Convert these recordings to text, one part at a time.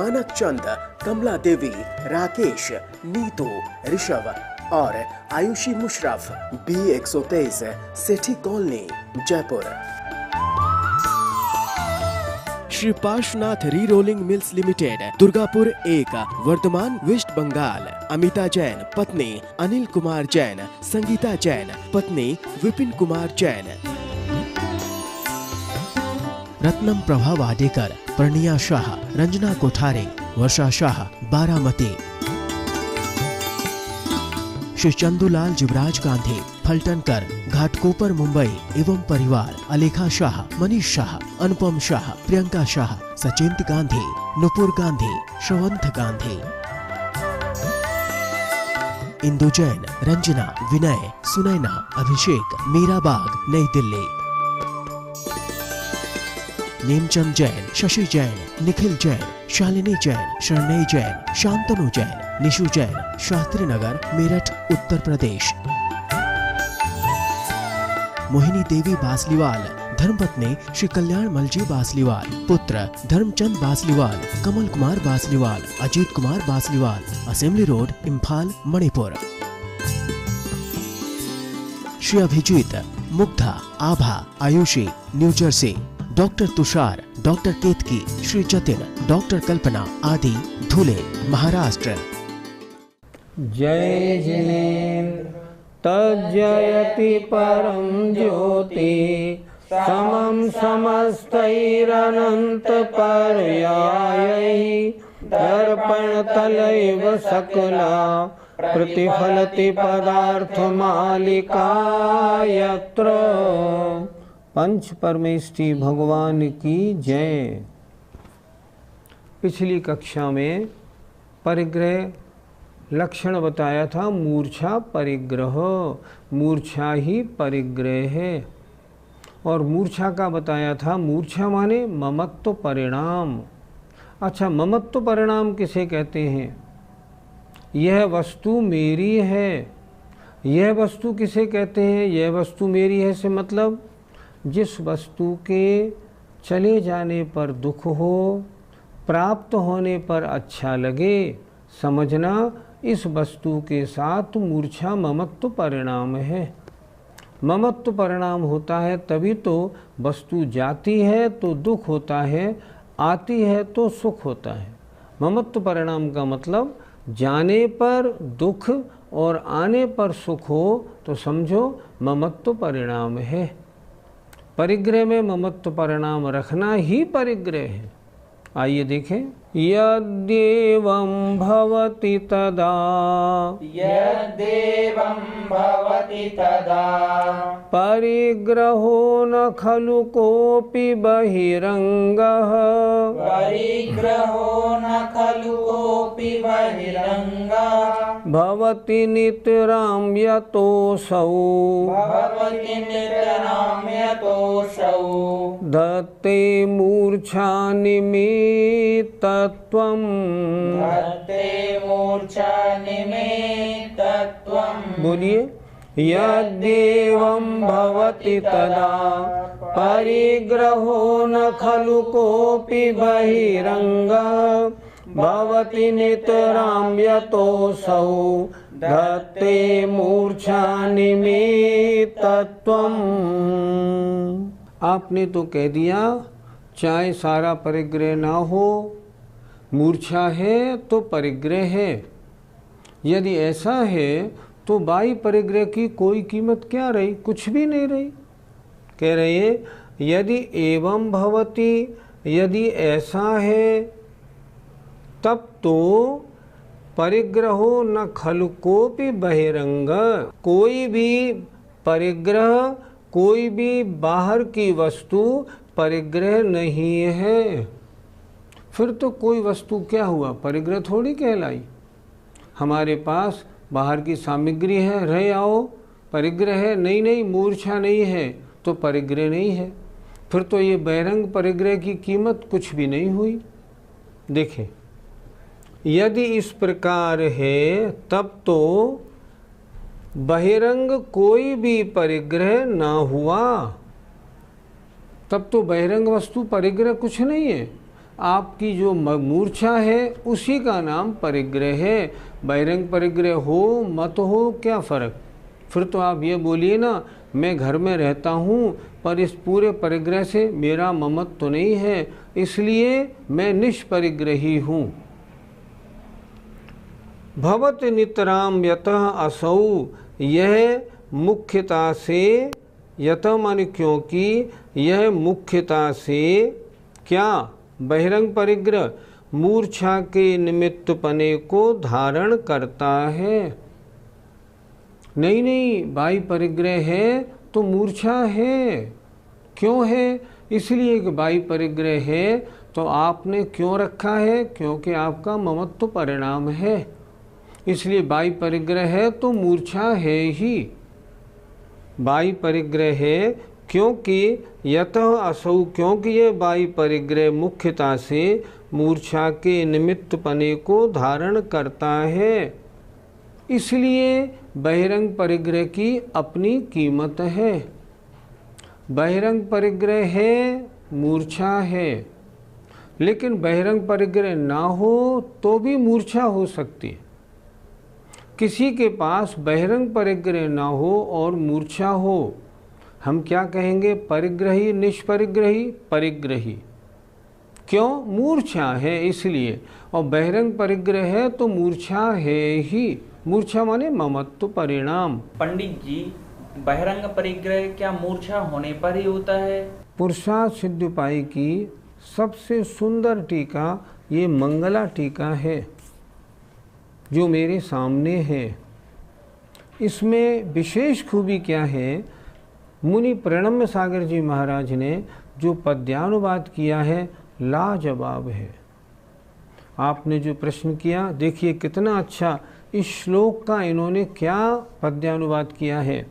मानक चंद, कमला देवी, राकेश, नीतू, ऋषभ और Ayushi Musharraf, B123, Sethi colony, Jaipur. Shri Parshvanath re rolling mills limited, Durgapur 1, Bardhaman, West Bengal. Amita Jain, पत्नी अनिल कुमार जैन, संगीता जैन, पत्नी विपिन कुमार जैन। रत्नम प्रभा वाडेकर, प्रणिया शाह, रंजना कोठारे, वर्षा शाह, बारामती। श्री चंदूलाल जुबराज गांधी, फलटनकर, घाटकोपर, मुंबई एवं परिवार। अलेखा शाह, मनीष शाह, अनुपम शाह, प्रियंका शाह, सचिंत गांधी, नुपुर गांधी, श्रवंत गांधी। इंदु जैन, रंजना, विनय, सुनैना, अभिषेक, मीराबाग, नई दिल्ली। नेमचंद जैन, शशि जैन, निखिल जैन, शालिनी जैन, शरणय जैन, शांतनु जैन, निशु जैन, शास्त्री नगर, मेरठ, उत्तर प्रदेश। मोहिनी देवी बासलीवाल, धर्मपत्नी श्री कल्याण मलजी बासलीवाल, पुत्र Dharamchand Basliwal, Kamal Kumar Basliwal, Ajit Kumar Basliwal, assembly road, Imphal, Manipur. Shri Abhijit, Mugdha, Abha, Ayushi, New Jersey. Doctor Tushar, doctor Ketki, Shri Jatin, doctor Kalpana आदि, धुले, महाराष्ट्र। जय जिनेन्द्र तज्जयति परम ज्योति, समं समस्तैरनंत पर्यायैः, दर्पणतलैव सकला प्रतिफलति पदार्थमालिका यत्र। पंच परमेष्टि भगवान की जय। पिछली कक्षा में परिग्रह लक्षण बताया था, मूर्छा परिग्रह, मूर्छा ही परिग्रह है। और मूर्छा का बताया था, मूर्छा माने ममत्व परिणाम। अच्छा, ममत्व परिणाम किसे कहते हैं? यह वस्तु मेरी है। यह वस्तु किसे कहते हैं? यह वस्तु मेरी है से मतलब जिस वस्तु के चले जाने पर दुख हो, प्राप्त होने पर अच्छा लगे, समझना इस वस्तु के साथ मूर्छा ममत्व परिणाम है। ममत्व परिणाम होता है तभी तो वस्तु जाती है तो दुख होता है, आती है तो सुख होता है। ममत्व परिणाम का मतलब जाने पर दुख और आने पर सुख हो तो समझो ममत्व परिणाम है। परिग्रह में ममत्व परिणाम रखना ही परिग्रह है। आइए देखें, यद्देवं भवति तदा, यद्देवं भवति तदा, परिग्रहो न खलु कोऽपि बहिरंगः, परिग्रहो न खलु कोऽपि बहिरंगः, भवति नितरां यतोऽसौ, भवति नितरां यतोऽसौ, धत्ते मूर्छा निमित्तत्वम्, धत्ते मूर्छा निमित्तत्वम्। बोलिए, यद्देवं भवति तदा परिग्रहो न खलु कोऽपि बहिरंगः, भवति नितरां यतोऽसौ, धत्ते मूर्छा निमित्तत्वम्। आपने तो कह दिया चाहे सारा परिग्रह ना हो, मूर्छा है तो परिग्रह है। यदि ऐसा है तो बाई परिग्रह की कोई कीमत क्या रही? कुछ भी नहीं रही। कह रहे हैं यदि एवं भवति, यदि ऐसा है तब तो परिग्रहो न खलु कोऽपि बहिरंग, कोई भी परिग्रह, कोई भी बाहर की वस्तु परिग्रह नहीं है। फिर तो कोई वस्तु क्या हुआ? परिग्रह थोड़ी कहलाई। हमारे पास बाहर की सामग्री है, रह आओ, परिग्रह है। नहीं नहीं, मूर्छा नहीं है तो परिग्रह नहीं है। फिर तो ये बहिरंग परिग्रह की कीमत कुछ भी नहीं हुई। देखें, यदि इस प्रकार है तब तो बहिरंग कोई भी परिग्रह ना हुआ, तब तो बहिरंग वस्तु परिग्रह कुछ नहीं है। आपकी जो मूर्छा है उसी का नाम परिग्रह है। बहिरंग परिग्रह हो मत हो क्या फ़र्क। फिर तो आप ये बोलिए ना, मैं घर में रहता हूँ पर इस पूरे परिग्रह से मेरा ममत्व तो नहीं है, इसलिए मैं निष्परिग्रही हूँ। भवत नितराम यतः असौ, यह मुख्यता से, यतः माने क्योंकि, यह मुख्यता से क्या, बहिरंग परिग्रह मूर्छा के निमित्त पने को धारण करता है। नहीं, बाह्य परिग्रह है तो मूर्छा है। क्यों है? इसलिए कि बाह्य परिग्रह है तो आपने क्यों रखा है, क्योंकि आपका ममत्व परिणाम है, इसलिए बाह्य परिग्रह है तो मूर्छा है ही। बाह्य परिग्रह है क्योंकि यतः असौ, क्योंकि यह बाह्य परिग्रह मुख्यता से मूर्छा के निमित्त पने को धारण करता है, इसलिए बहिरंग परिग्रह की अपनी कीमत है। बहिरंग परिग्रह है, मूर्छा है, लेकिन बहिरंग परिग्रह ना हो तो भी मूर्छा हो सकती है। किसी के पास बहिरंग परिग्रह ना हो और मूर्छा हो, हम क्या कहेंगे? परिग्रही, निष्परिग्रही, परिग्रही। क्यों? मूर्छा है इसलिए। और बहिरंग परिग्रह है तो मूर्छा है ही। मूर्छा माने ममत्व परिणाम। पंडित जी, बहिरंग परिग्रह क्या मूर्छा होने पर ही होता है? पुरुषार्थ सिद्ध की सबसे सुंदर टीका ये मंगला टीका है जो मेरे सामने है। इसमें विशेष खूबी क्या है? मुनि प्रणम्य सागर जी महाराज ने जो पद्यानुवाद किया है लाजवाब है। आपने जो प्रश्न किया देखिए कितना अच्छा इस श्लोक का इन्होंने क्या पद्यानुवाद किया है।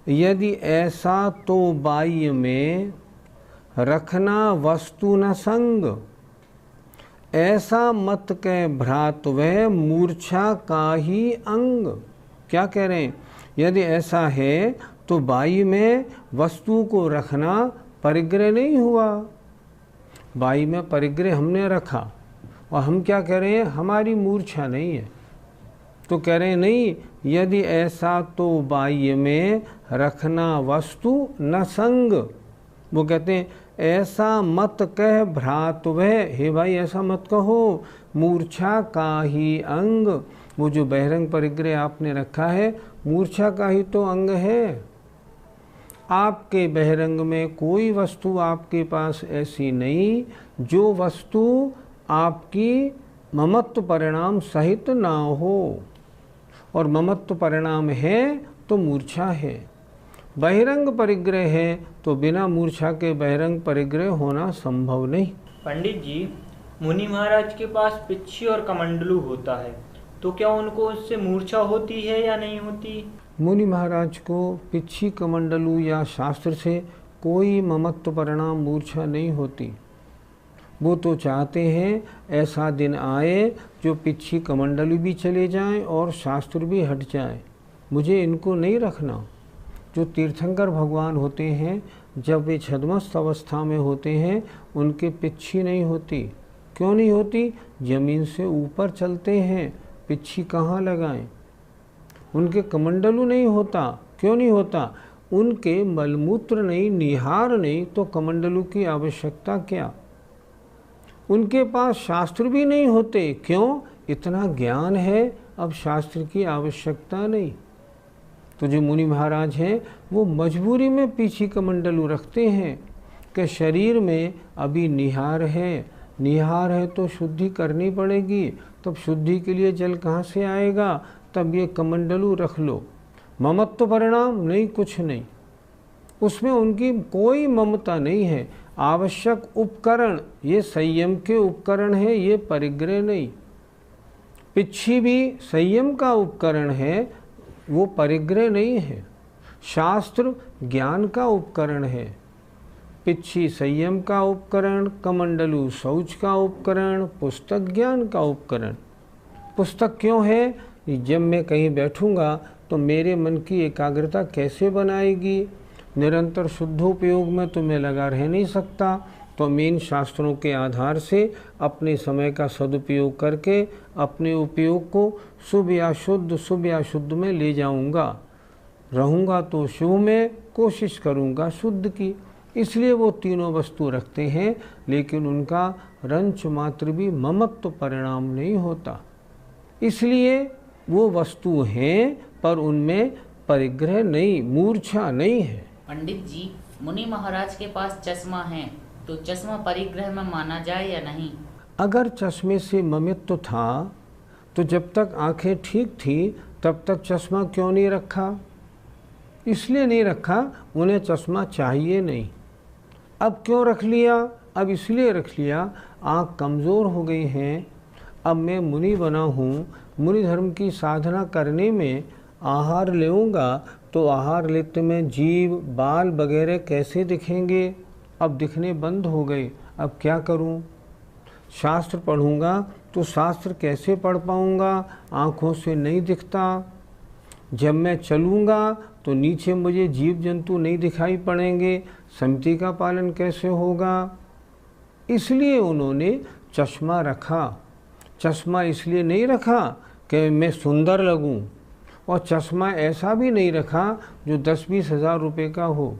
यदि ऐसा तो बाह्य में रखना वस्तु न संग, ऐसा मत कह भ्रात वह मूर्छा का ही अंग। क्या कह रहे हैं? यदि ऐसा है तो बाह्य में वस्तु को रखना परिग्रह नहीं हुआ। बाह्य में परिग्रह हमने रखा और हम क्या कह रहे हैं? हमारी मूर्छा नहीं है। तो कह रहे हैं नहीं, यदि ऐसा तो बाह्य में रखना वस्तु न संग। वो कहते हैं ऐसा मत कह भ्रात वह, हे भाई ऐसा मत कहो, मूर्छा का ही अंग। वो जो बहिरंग परिग्रह आपने रखा है मूर्छा का ही तो अंग है। आपके बहिरंग में कोई वस्तु आपके पास ऐसी नहीं जो वस्तु आपकी ममत्व परिणाम सहित ना हो, और ममत्व परिणाम है तो मूर्छा है। बहिरंग परिग्रह है तो बिना मूर्छा के बहिरंग परिग्रह होना संभव नहीं। पंडित जी, मुनि महाराज के पास पिच्छी और कमंडलू होता है, तो क्या उनको उससे मूर्छा होती है या नहीं होती? मुनि महाराज को पिच्छी कमंडलू या शास्त्र से कोई ममत्व परिणाम मूर्छा नहीं होती। वो तो चाहते हैं ऐसा दिन आए जो पिच्छी कमंडलू भी चले जाएं और शास्त्र भी हट जाए। मुझे इनको नहीं रखना। जो तीर्थंकर भगवान होते हैं जब वे छद्मस्त अवस्था में होते हैं उनके पिच्छी नहीं होती। क्यों नहीं होती? जमीन से ऊपर चलते हैं, पिच्छी कहाँ लगाएं। उनके कमंडलू नहीं होता। क्यों नहीं होता? उनके मलमूत्र नहीं, निहार नहीं, तो कमंडलू की आवश्यकता क्या। उनके पास शास्त्र भी नहीं होते। क्यों? इतना ज्ञान है, अब शास्त्र की आवश्यकता नहीं। तो जो मुनि महाराज हैं वो मजबूरी में पीछी कमंडलू रखते हैं कि शरीर में अभी निहार है, निहार है तो शुद्धि करनी पड़ेगी, तब शुद्धि के लिए जल कहाँ से आएगा, तब ये कमंडलू रख लो। ममत्व परिणाम नहीं, कुछ नहीं, उसमें उनकी कोई ममता नहीं है। आवश्यक उपकरण ये संयम के उपकरण है, ये परिग्रह नहीं। पिच्छी भी संयम का उपकरण है, वो परिग्रह नहीं है। शास्त्र ज्ञान का उपकरण है। पिच्छी संयम का उपकरण, कमंडलू शौच का उपकरण, पुस्तक ज्ञान का उपकरण। पुस्तक क्यों है? जब मैं कहीं बैठूंगा तो मेरे मन की एकाग्रता कैसे बनाएगी। निरंतर शुद्धोपयोग में तो मैं लगा रह नहीं सकता, तो मैं शास्त्रों के आधार से अपने समय का सदुपयोग करके अपने उपयोग को शुभ या शुद्ध में ले जाऊंगा। रहूंगा तो शुभ में, कोशिश करूंगा शुद्ध की। इसलिए वो तीनों वस्तु रखते हैं, लेकिन उनका रंच मात्र भी ममत्व परिणाम नहीं होता। इसलिए वो वस्तु हैं पर उनमें परिग्रह नहीं, मूर्छा नहीं है। पंडित जी, मुनि महाराज के पास चश्मा है, तो चश्मा परिग्रह में माना जाए या नहीं? अगर चश्मे से ममित्व था तो जब तक आंखें ठीक थी तब तक चश्मा क्यों नहीं रखा? इसलिए नहीं रखा, उन्हें चश्मा चाहिए नहीं। अब क्यों रख लिया? अब इसलिए रख लिया, आँख कमज़ोर हो गई हैं। अब मैं मुनि बना हूँ, मुनि धर्म की साधना करने में आहार लेऊंगा तो आहार लेते में जीभ, बाल वगैरह कैसे दिखेंगे? अब दिखने बंद हो गए। अब क्या करूं? शास्त्र पढ़ूंगा तो शास्त्र कैसे पढ़ पाऊंगा? आँखों से नहीं दिखता। जब मैं चलूंगा तो नीचे मुझे जीव जंतु नहीं दिखाई पड़ेंगे। समिति का पालन कैसे होगा? इसलिए उन्होंने चश्मा रखा। चश्मा इसलिए नहीं रखा कि मैं सुंदर लगूं, और चश्मा ऐसा भी नहीं रखा जो 10-20 हज़ार रुपये का हो।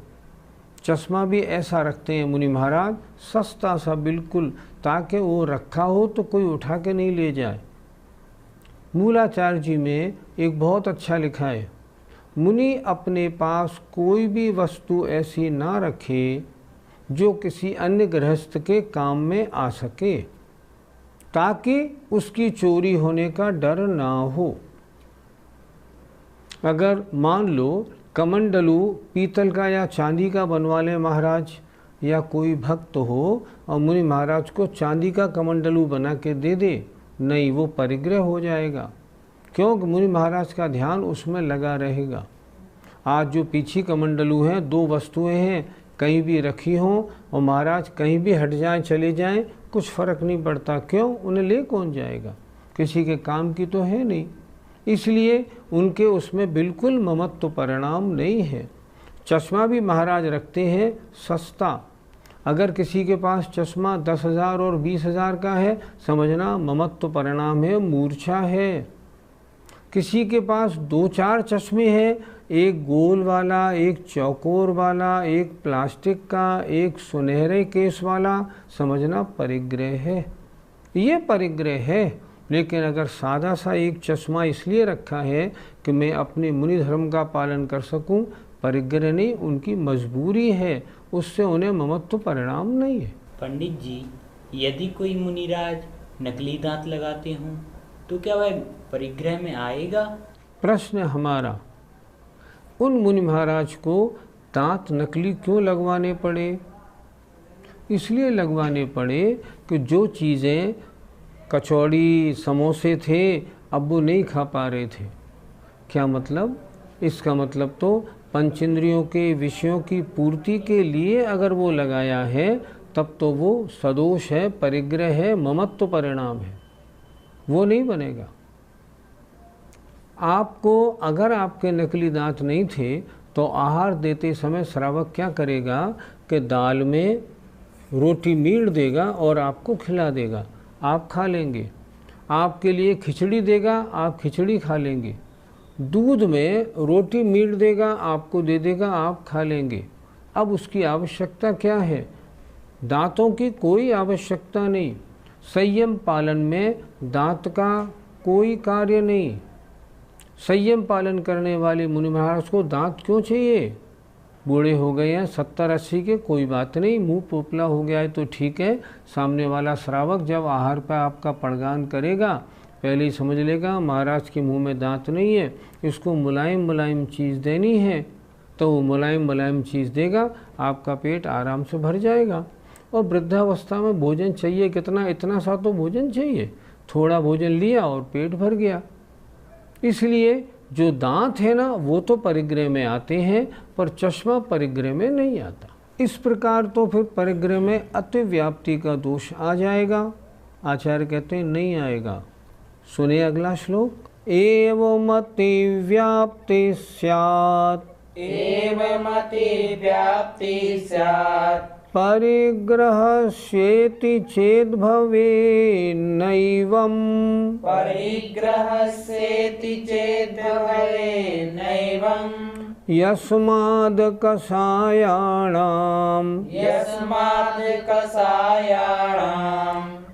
चश्मा भी ऐसा रखते हैं मुनि महाराज, सस्ता सा बिल्कुल, ताकि वो रखा हो तो कोई उठा के नहीं ले जाए। मूलाचार्य जी में एक बहुत अच्छा लिखा है, मुनि अपने पास कोई भी वस्तु ऐसी ना रखे जो किसी अन्य गृहस्थ के काम में आ सके, ताकि उसकी चोरी होने का डर ना हो। अगर मान लो कमंडलू पीतल का या चांदी का बनवा ले महाराज, या कोई भक्त हो और मुनि महाराज को चांदी का कमंडलू बना के दे दे, नहीं, वो परिग्रह हो जाएगा, क्योंकि मुनि महाराज का ध्यान उसमें लगा रहेगा। आज जो पीछे कमंडलू हैं, 2 वस्तुएं हैं, कहीं भी रखी हों और महाराज कहीं भी हट जाएं, चले जाएं, कुछ फ़र्क नहीं पड़ता। क्यों? उन्हें ले कौन जाएगा? किसी के काम की तो है नहीं। इसलिए उनके उसमें बिल्कुल ममत्व परिणाम नहीं है। चश्मा भी महाराज रखते हैं सस्ता। अगर किसी के पास चश्मा 10,000 और 20,000 का है, समझना ममत्व परिणाम है, मूर्छा है। किसी के पास 2-4 चश्मे हैं, एक गोल वाला, एक चौकोर वाला, एक प्लास्टिक का, एक सुनहरे केस वाला, समझना परिग्रह है। ये परिग्रह है। लेकिन अगर सादा सा एक चश्मा इसलिए रखा है कि मैं अपने मुनि धर्म का पालन कर सकूं, परिग्रह नहीं, उनकी मजबूरी है, उससे उन्हें ममत्व परिणाम नहीं है। पंडित जी, यदि कोई मुनिराज नकली दांत लगाते हों तो क्या वह परिग्रह में आएगा? प्रश्न हमारा, उन मुनि महाराज को दांत नकली क्यों लगवाने पड़े? इसलिए लगवाने पड़े कि जो चीज़ें कचौड़ी, समोसे थे, अब वो नहीं खा पा रहे थे। क्या मतलब? इसका मतलब तो पंचेंद्रियों के विषयों की पूर्ति के लिए अगर वो लगाया है, तब तो वो सदोष है, परिग्रह है, ममत्व परिणाम है, वो नहीं बनेगा। आपको अगर आपके नकली दांत नहीं थे तो आहार देते समय श्रावक क्या करेगा कि दाल में रोटी मीड़ देगा और आपको खिला देगा, आप खा लेंगे। आपके लिए खिचड़ी देगा, आप खिचड़ी खा लेंगे। दूध में रोटी मीड़ देगा, आपको दे देगा, आप खा लेंगे। अब उसकी आवश्यकता क्या है? दांतों की कोई आवश्यकता नहीं। संयम पालन में दांत का कोई कार्य नहीं। संयम पालन करने वाले मुनि महाराज को दांत क्यों चाहिए? बूढ़े हो गए हैं 70-80 के, कोई बात नहीं, मुंह पोपला हो गया है तो ठीक है। सामने वाला श्रावक जब आहार पर आपका पड़गान करेगा, पहले ही समझ लेगा महाराज के मुंह में दांत नहीं है, इसको मुलायम मुलायम चीज़ देनी है, तो वो मुलायम मुलायम चीज़ देगा, आपका पेट आराम से भर जाएगा। और वृद्धावस्था में भोजन चाहिए कितना? इतना सा तो भोजन चाहिए, थोड़ा भोजन लिया और पेट भर गया। इसलिए जो दांत है ना, वो तो परिग्रह में आते हैं, पर चश्मा परिग्रह में नहीं आता। इस प्रकार तो फिर परिग्रह में अतिव्याप्ति का दोष आ जाएगा। आचार्य कहते हैं नहीं आएगा। सुने अगला श्लोक, एवं अतिव्याप्ति स्यात्, एवं अतिव्याप्ति स्यात्, परिग्रहस्येति चेद् भवे नैवं परिग्रहस्येति चेद् भवे नैवं यस्माद् कषायाणां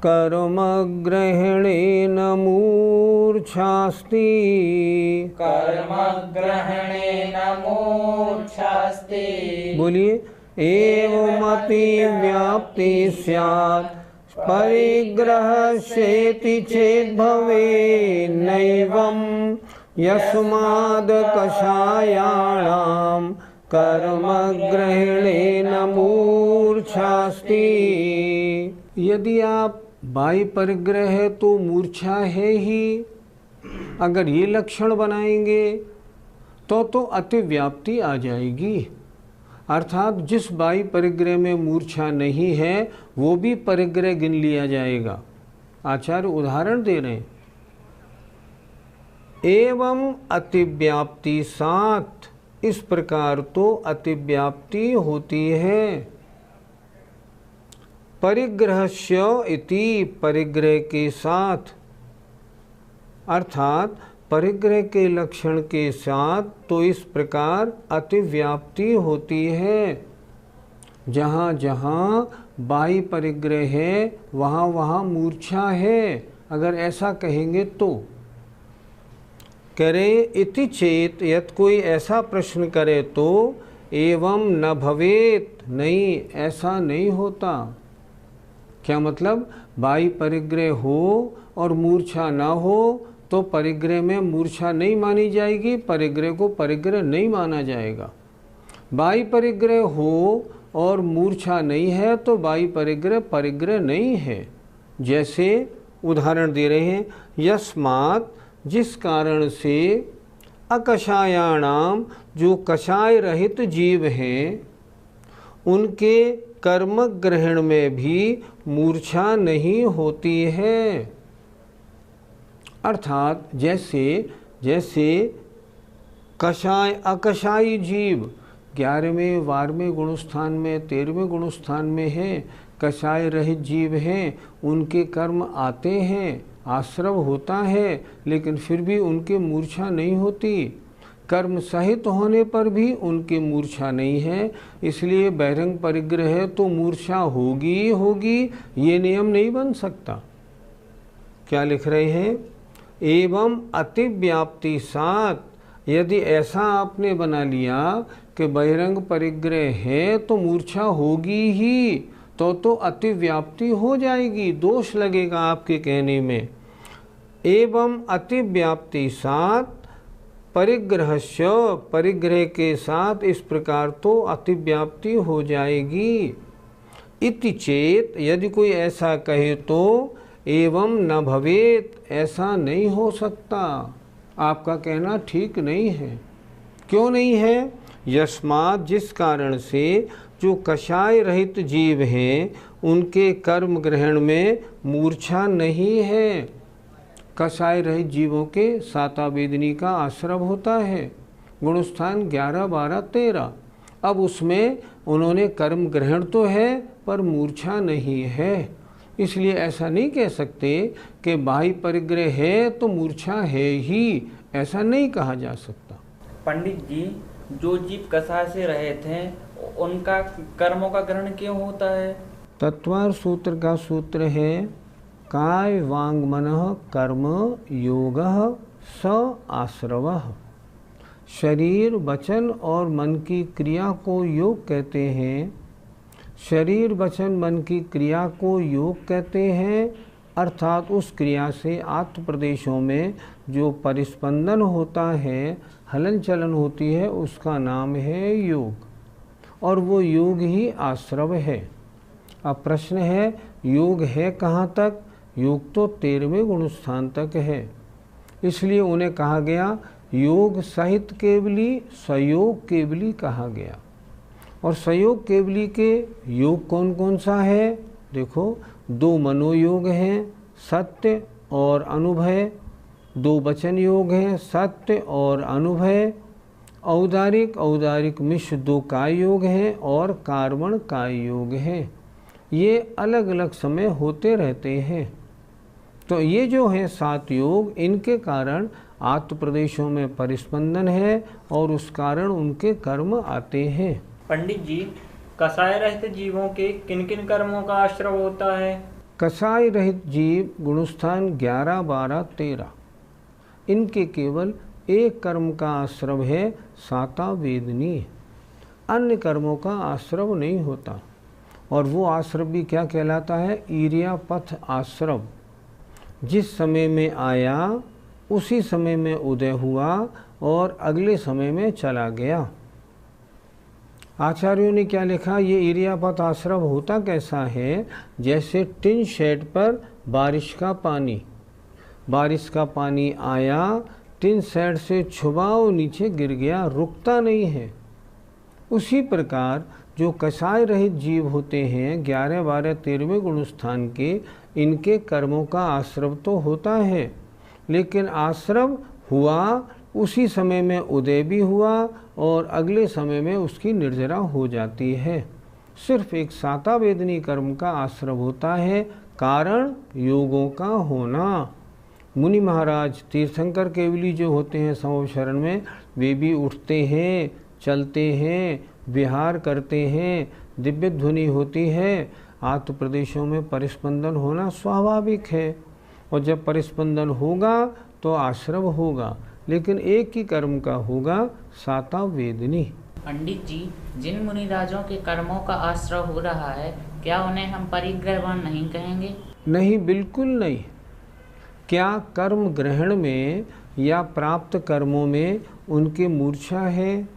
कर्मग्रहेणेन मूर्छास्ति बोलिए एवमति व्याप्ति स्यात् परिग्रहस्येति चेद् भवे नैवं यस्माद् कषायाणां कर्मग्रहेणेन मूर्छास्ति। यदि आप बाह्य परिग्रह है तो मूर्छा है ही, अगर ये लक्षण बनाएंगे तो अतिव्याप्ति आ जाएगी। अर्थात जिस बाह्य परिग्रह में मूर्छा नहीं है वो भी परिग्रह गिन लिया जाएगा। आचार्य उदाहरण दे रहे हैं, एवं अतिव्याप्ति साथ, इस प्रकार तो अतिव्याप्ति होती है। परिग्रहस्य इति, परिग्रह के साथ, अर्थात परिग्रह के लक्षण के साथ तो इस प्रकार अतिव्याप्ति होती है। जहाँ जहाँ बाह्य परिग्रह है वहाँ वहाँ मूर्छा है। अगर ऐसा कहेंगे तो करे इति चेत, यदि कोई ऐसा प्रश्न करे तो एवं न भवेत, नहीं ऐसा नहीं होता। क्या मतलब? बाह्य परिग्रह हो और मूर्छा ना हो तो परिग्रह में मूर्छा नहीं मानी जाएगी, परिग्रह को परिग्रह नहीं माना जाएगा। बाह्य परिग्रह हो और मूर्छा नहीं है तो बाह्य परिग्रह परिग्रह नहीं है। जैसे उदाहरण दे रहे हैं, यस्मात्, जिस कारण से अकषायाणाम, जो कषाय रहित जीव हैं, उनके कर्म ग्रहण में भी मूर्छा नहीं होती है। अर्थात जैसे जैसे कषाय अकषायी जीव 11वें 12वें गुणस्थान में 13वें गुणस्थान में है, कषाय रहित जीव हैं, उनके कर्म आते हैं, आश्रव होता है, लेकिन फिर भी उनके मूर्छा नहीं होती। कर्म सहित होने पर भी उनकी मूर्छा नहीं है। इसलिए बहिरंग परिग्रह है तो मूर्छा होगी ही होगी, ये नियम नहीं बन सकता। क्या लिख रहे हैं? एवं अतिव्याप्ति साथ, यदि ऐसा आपने बना लिया कि बहिरंग परिग्रह है तो मूर्छा होगी ही, तो अतिव्याप्ति हो जाएगी, दोष लगेगा आपके कहने में। एवं अतिव्याप्ति साथ परिग्रहस्य, परिग्रह के साथ इस प्रकार तो अतिव्याप्ति हो जाएगी। इति चेत, यदि कोई ऐसा कहे तो एवं न भवेत, ऐसा नहीं हो सकता। आपका कहना ठीक नहीं है। क्यों नहीं है? यस्मात्, जिस कारण से जो कषाय रहित जीव हैं उनके कर्म ग्रहण में मूर्छा नहीं है। कषाय रहित जीवों के साता वेदनी का आश्रव होता है, गुणस्थान 11, 12, 13। अब उसमें उन्होंने कर्म ग्रहण तो है पर मूर्छा नहीं है। इसलिए ऐसा नहीं कह सकते कि बाह्य परिग्रह है तो मूर्छा है ही, ऐसा नहीं कहा जा सकता। पंडित जी, जो जीव कषाय से रहित हैं उनका कर्मों का ग्रहण क्यों होता है? तत्वार सूत्र का सूत्र है, काय वांग मनः कर्म योगः स आश्रवः। शरीर, वचन और मन की क्रिया को योग कहते हैं। शरीर, वचन, मन की क्रिया को योग कहते हैं, अर्थात उस क्रिया से आत्म प्रदेशों में जो परिस्पंदन होता है, हलन चलन होती है, उसका नाम है योग, और वो योग ही आश्रव है। अब प्रश्न है, योग है कहाँ तक? योग तो 13वें गुणस्थान तक है। इसलिए उन्हें कहा गया योग सहित केवली, सयोग केवली कहा गया। और सयोग केवली के योग कौन कौन सा है? देखो, 2 मनोयोग हैं, सत्य और अनुभय। 2 वचन योग हैं, सत्य और अनुभय। औदारिक औदारिक मिश्र 2 काय योग हैं और कार्बन काय योग हैं। ये अलग अलग समय होते रहते हैं। तो ये जो है 7 योग, इनके कारण आत्म प्रदेशों में परिस्पंदन है और उस कारण उनके कर्म आते हैं। पंडित जी, कसाय रहित जीवों के किन किन कर्मों का आश्रय होता है? कसाय रहित जीव गुणस्थान 11, 12, 13, इनके केवल एक कर्म का आश्रव है, साता वेदनी। अन्य कर्मों का आश्रव नहीं होता। और वो आश्रव भी क्या कहलाता है? ईर्यापथ आश्रव। जिस समय में आया उसी समय में उदय हुआ और अगले समय में चला गया। आचार्यों ने क्या लिखा? ये ईर्यापथ आश्रव होता कैसा है? जैसे टिन शेड पर बारिश का पानी आया, टिन शेड से छुपा और नीचे गिर गया, रुकता नहीं है। उसी प्रकार जो कसाय रहित जीव होते हैं 11, 12, 13वें गुणस्थान के, इनके कर्मों का आश्रव तो होता है, लेकिन आश्रव हुआ उसी समय में उदय भी हुआ और अगले समय में उसकी निर्जरा हो जाती है। सिर्फ एक साता वेदनी कर्म का आश्रव होता है, कारण योगों का होना। मुनि महाराज तीर्थंकर केवली जो होते हैं समूह शरण में, वे भी उठते हैं, चलते हैं, विहार करते हैं, दिव्य ध्वनि होती है। आत्म प्रदेशों में परिस्पंदन होना स्वाभाविक है, और जब परिस्पंदन होगा तो आश्रव होगा, लेकिन एक ही कर्म का होगा, साता वेदनी। पंडित जी, जिन मुनिराजों के कर्मों का आश्रय हो रहा है, क्या उन्हें हम परिग्रहवान नहीं कहेंगे? नहीं, बिल्कुल नहीं। क्या कर्म ग्रहण में या प्राप्त कर्मों में उनके मूर्छा है?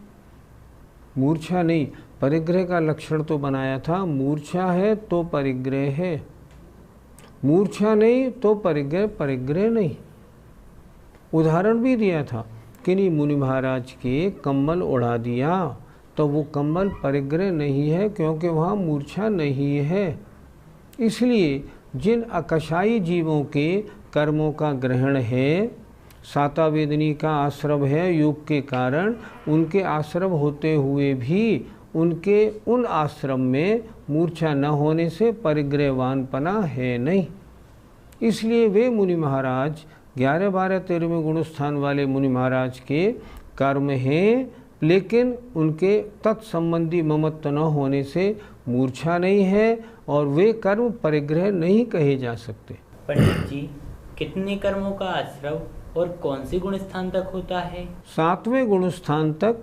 मूर्छा नहीं। परिग्रह का लक्षण तो बनाया था, मूर्छा है तो परिग्रह है, मूर्छा नहीं तो परिग्रह नहीं। उदाहरण भी दिया था, किन्हीं मुनि महाराज के कम्बल उड़ा दिया तो वो कम्बल परिग्रह नहीं है, क्योंकि वहाँ मूर्छा नहीं है। इसलिए जिन अकशाई जीवों के कर्मों का ग्रहण है, साता वेदनी का आश्रव है योग के कारण, उनके आश्रव होते हुए भी उनके उन आश्रम में मूर्छा न होने से परिग्रहवानपना है नहीं। इसलिए वे मुनि महाराज 11, 12, 13वें गुणस्थान वाले मुनि महाराज के कर्म हैं, लेकिन उनके तत्संबंधी ममत्व न होने से मूर्छा नहीं है और वे कर्म परिग्रह नहीं कहे जा सकते। पंडित जी, कितने कर्मों का आश्रव और कौन सी गुण स्थान तक होता है? 7वें गुण स्थान तक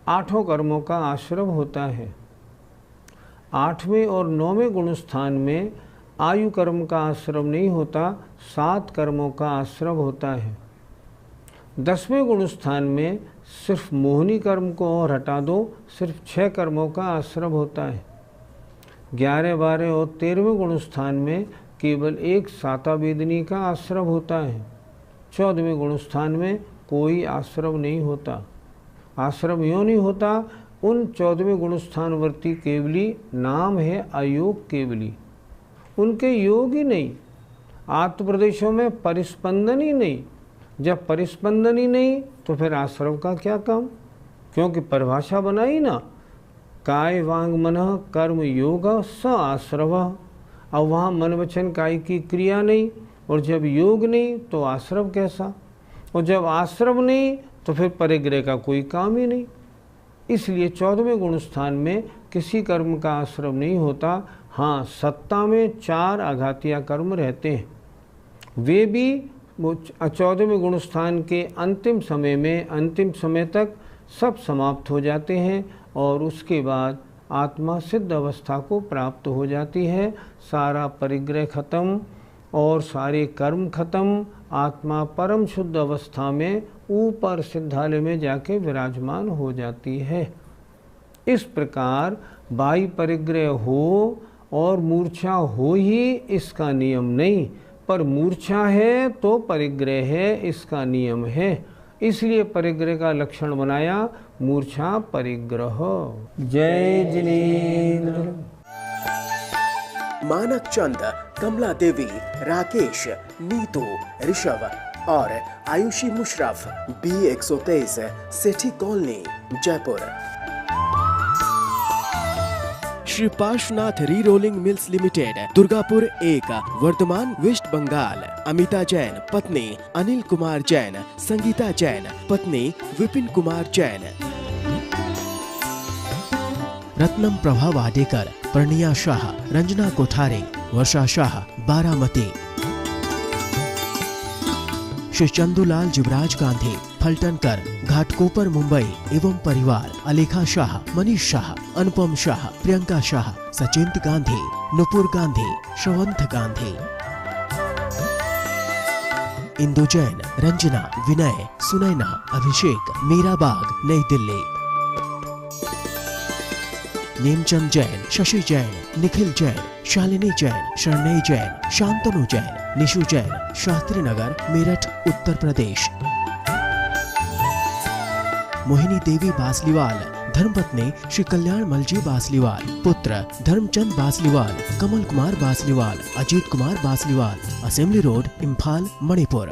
8 कर्मों का आश्रव होता है। 8वें और 9वें गुण स्थान में आयु कर्म का आश्रव नहीं होता, 7 कर्मों का आश्रव होता है। 10वें गुण स्थान में सिर्फ मोहिनी कर्म को और हटा दो, सिर्फ 6 कर्मों का आश्रव होता है। 11, 12 और 13वें गुण स्थान में केवल एक साता वेदनी का आश्रव होता है। 14वें गुण स्थान में कोई आश्रव नहीं होता। आश्रव यूँ नहीं होता, उन 14वें गुण स्थानवर्ती केवली नाम है अयोग केवली, उनके योग ही नहीं, आत्म प्रदेशों में परिस्पंदन ही नहीं। जब परिस्पंदन ही नहीं तो फिर आश्रव का क्या काम? क्योंकि परिभाषा बनाई ना, काय वांग मन कर्म योग स आश्रव। अब वहाँ मन वचन काय की क्रिया नहीं, और जब योग नहीं तो आश्रव कैसा? और जब आश्रव नहीं तो फिर परिग्रह का कोई काम ही नहीं। इसलिए 14वें गुण स्थान में किसी कर्म का आश्रव नहीं होता। हाँ, सत्ता में 4 आघातिया कर्म रहते हैं, वे भी 14वें गुण स्थान के अंतिम समय तक सब समाप्त हो जाते हैं और उसके बाद आत्मा सिद्ध अवस्था को प्राप्त हो जाती है। सारा परिग्रह खत्म और सारे कर्म खत्म, आत्मा परम शुद्ध अवस्था में ऊपर सिद्धालय में जाके विराजमान हो जाती है। इस प्रकार बाह्य परिग्रह हो और मूर्छा हो ही इसका नियम नहीं, पर मूर्छा है तो परिग्रह है, इसका नियम है। इसलिए परिग्रह का लक्षण बनाया मूर्छा परिग्रह। जय जिनेन्द्र। मानक चंद, कमला देवी, राकेश, नीतू, ऋषभ, और Ayushi Musharraf B123 Sethi colony Jaipur. Shri Parshvanath re rolling mills limited Durgapur 1 Bardhaman West Bengal. Amita Jain पत्नी अनिल कुमार जैन, संगीता जैन पत्नी विपिन कुमार जैन। रत्नम प्रभा वाडेकर, प्रणिया शाह, रंजना कोठारे, वर्षा शाह बारामती। श्री चंदूलाल जुबराज गांधी फलटनकर घाटकोपर मुंबई एवं परिवार। अलेखा शाह, मनीष शाह, अनुपम शाह, प्रियंका शाह, सचिंत गांधी, नुपुर गांधी, श्रवंत गांधी। इंदु जैन, रंजना, विनय, सुनैना, अभिषेक, मीराबाग नई दिल्ली। नेमचंद जैन, शशि जैन, निखिल जैन, शालिनी जैन, शरणई जैन, शांतनु जैन, निशु जैन, शास्त्री नगर मेरठ उत्तर प्रदेश। मोहिनी देवी बासलीवाल, धर्मपत्नी श्री कल्याण मलजी बासलीवाल, पुत्र Dharamchand Basliwal, Kamal Kumar Basliwal, Ajit Kumar Basliwal, assembly road, Imphal, Manipur.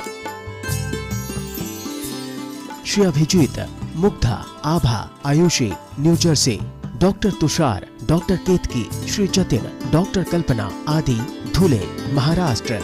Shri Abhijit, Mugdha, Abha, Ayushi, New Jersey. Doctor Tushar, doctor Ketki, Shri Jatin, doctor Kalpana आदि, धुले, महाराष्ट्र।